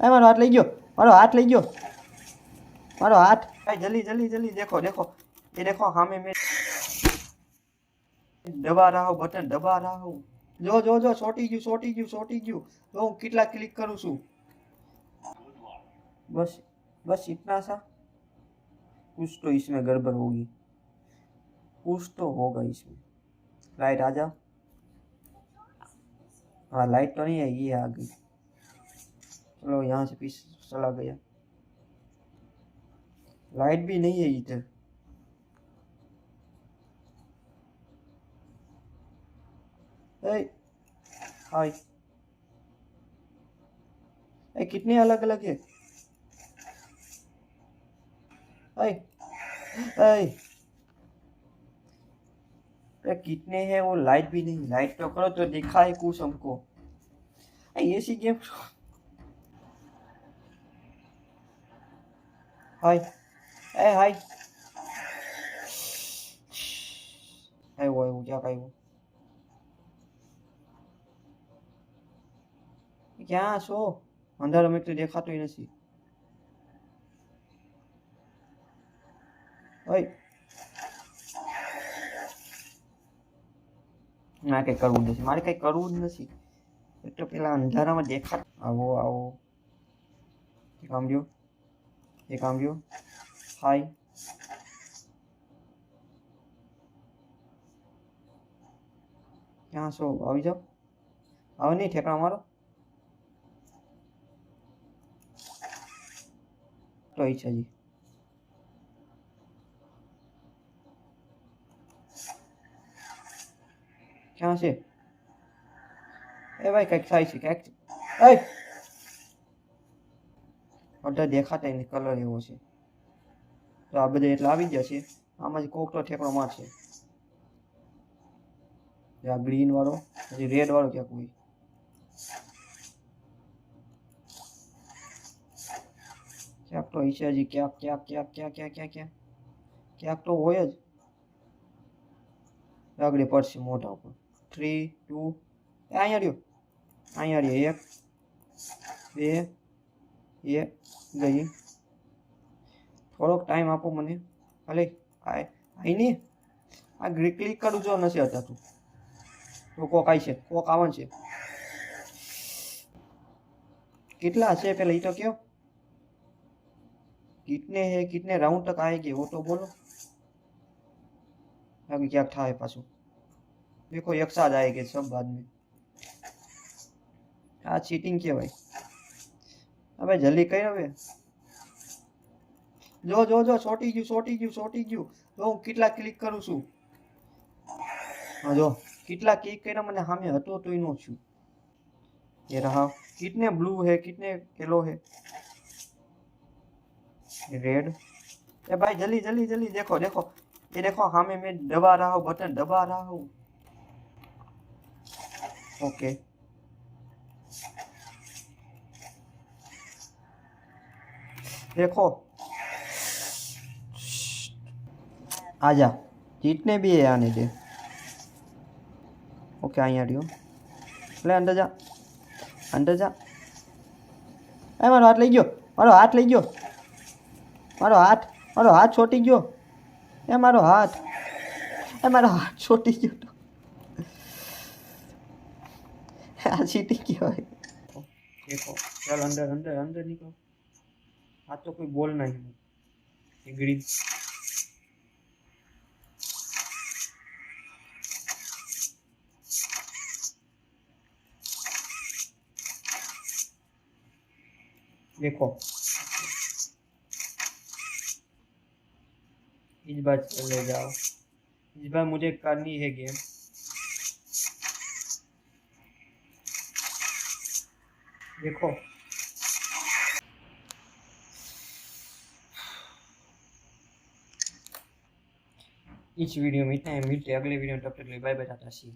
ए मारो हाथ लई गयो, मारो हाथ लई गयो, मारो हाथ। ए जल्दी जल्दी जल्दी देखो देखो, ये देखो हाँ मैं दबा रहा हूँ, बटन दबा रहा हूँ। जो जो जो सोटी गયું सोटी गયું सोटी गયું। तो હું કેટલા ક્લિક કરું છું। बस बस इतना सा। कुछ तो इसमें गड़बड़ होगी, कुछ तो होगा इसमें। लाइट आ जा। हाँ लाइट तो नहीं है, ये आ गई। चलो यहाँ से पीस चला गया। लाइट भी नहीं है इधर। हाय। कितने अलग अलग है। कितने हैं वो, लाइट भी नहीं। लाइट तो करो तो दिखाए कुछ हमको। ऐसी गेम। हाय हाय। वो क्या वो क्या शो अंधारा में तो देखा तो ही नहीं। ना कई करવું નથી, મારે કઈ કરવું જ નથી। એટલે પેલા અંધારામાં દેખા। આવો આવો, એક આમ જો, એક આમ જો। હાય। ક્યાં છો, આવી જાઓ। આવો નહીં ઠેકડા મારો તો ઈચ્છા જી। ક્યાં છે એ ભાઈ, કંઈક થાય છે કંઈક। અડધા દેખાતા નહીં, કલર એવો છે। તો આ બધા એટલે આવી જશે। આમાંથી કોક તો ઠેકડો મારશે। આ ગ્રીન વાળો, પછી રેડ વાળો ક્યાંક હોય। ક્યાંક તો ઈચ્છા જી, ક્યાંક ક્યાંક ક્યાંક ક્યાંક ક્યાંક ક્યાંક ક્યાંક ક્યાંક તો હોય જ। આગળ પડશે મોઢા ઉપર। 3 2 અહીંયા રહ્યો, અહીંયા રહ્યો। 1 2 1 ગઈ। થોડોક ટાઈમ આપો મને ભલે। આઈ નહીં, આ ક્લિક કરું જો નથી હટાતું। તો કોક આવી છે, કોક આવવાનું છે। कितना છે पहले ये तो क्यों, कितने हैं, कितने राउंड तक आएंगे वो तो बोलो। अभी क्या था है पासू, देखो एक साथ आएंगे सब बाद में। आ चीटिंग क्या भाई। अबे जल्दी कर अबे। जो जो जो सोटी गયું સોટી ગયું સોટી ગયું। તો હું કેટલા ક્લિક કરું છું। हाँ जो કેટલા ક્લિક કર્યા મને સામે હતો તોય નો છું। ये रहा। कितने ब्लू है, कितने येलो है, रेड। ए भाई जल्दी जल्दी जल्दी देखो देखो, ये देखो हाँ मैं दबा रहा हूँ, बटन दबा रहा हूँ। ओके देखो, आजा जितने भी है आने दे। ओके आई रही हो, ले अंदर जा अंदर जा। मारो हाथ लई गयो, मारो हाथ लई गयो, मारो हाथ छोटी गयो। मारो हाथ, मारो हाथ छोटी गयो। तो आ चीटिंग क्यों है। देखो चल अंदर अंदर अंदर निकलो। आज तो कोई बोलना ही नहीं। ग्रीन देखो, इस बार चले जाओ। इस बार मुझे करनी है गेम। देखो इस वीडियो में इतना है, मिलते अगले वीडियो में। तब तक के लिए बाय बाय, टाटा सी।